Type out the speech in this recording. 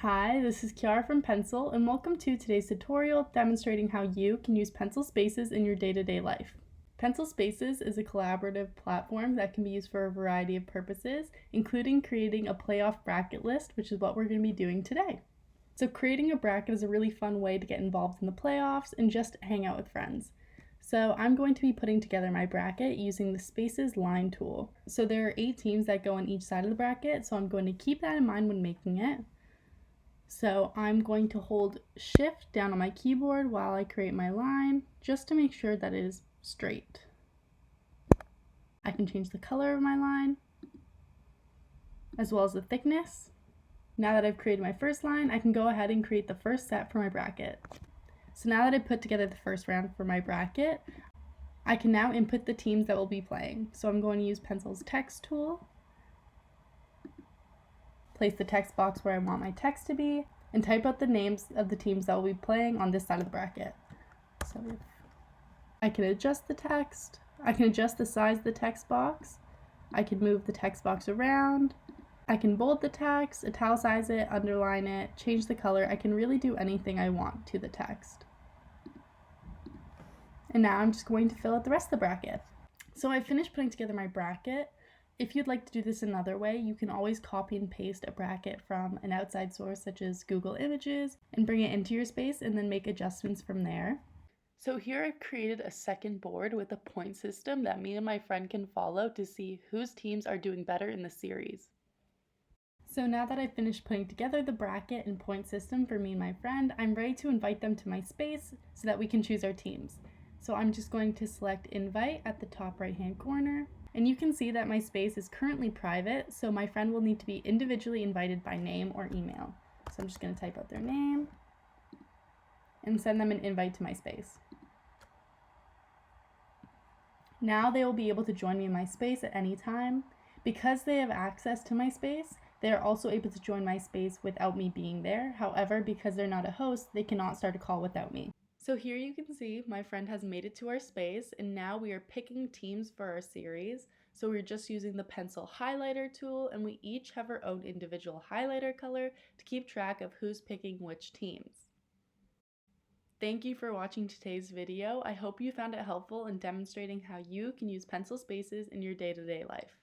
Hi, this is Kiara from Pencil, and welcome to today's tutorial demonstrating how you can use Pencil Spaces in your day-to-day life. Pencil Spaces is a collaborative platform that can be used for a variety of purposes, including creating a playoff bracket list, which is what we're going to be doing today. So creating a bracket is a really fun way to get involved in the playoffs and just hang out with friends. So I'm going to be putting together my bracket using the Spaces line tool. So there are 8 teams that go on each side of the bracket, so I'm going to keep that in mind when making it. So I'm going to hold Shift down on my keyboard while I create my line, just to make sure that it is straight. I can change the color of my line, as well as the thickness. Now that I've created my first line, I can go ahead and create the first set for my bracket. So now that I've put together the first round for my bracket, I can now input the teams that will be playing. So I'm going to use Pencil's text tool, place the text box where I want my text to be, and type out the names of the teams that will be playing on this side of the bracket. So I can adjust the text, I can adjust the size of the text box, I can move the text box around, I can bold the text, italicize it, underline it, change the color. I can really do anything I want to the text. And now I'm just going to fill out the rest of the bracket. So I finished putting together my bracket. If you'd like to do this another way, you can always copy and paste a bracket from an outside source such as Google Images and bring it into your space and then make adjustments from there. So here I've created a second board with a point system that me and my friend can follow to see whose teams are doing better in the series. So now that I've finished putting together the bracket and point system for me and my friend, I'm ready to invite them to my space so that we can choose our teams. So I'm just going to select invite at the top right hand corner. And you can see that my space is currently private, so my friend will need to be individually invited by name or email. So I'm just going to type out their name and send them an invite to my space. Now they will be able to join me in my space at any time. Because they have access to my space, they are also able to join my space without me being there. However, because they're not a host, they cannot start a call without me. So here you can see my friend has made it to our space, and now we are picking teams for our series. So we're just using the pencil highlighter tool, and we each have our own individual highlighter color to keep track of who's picking which teams. Thank you for watching today's video. I hope you found it helpful in demonstrating how you can use pencil spaces in your day-to-day life.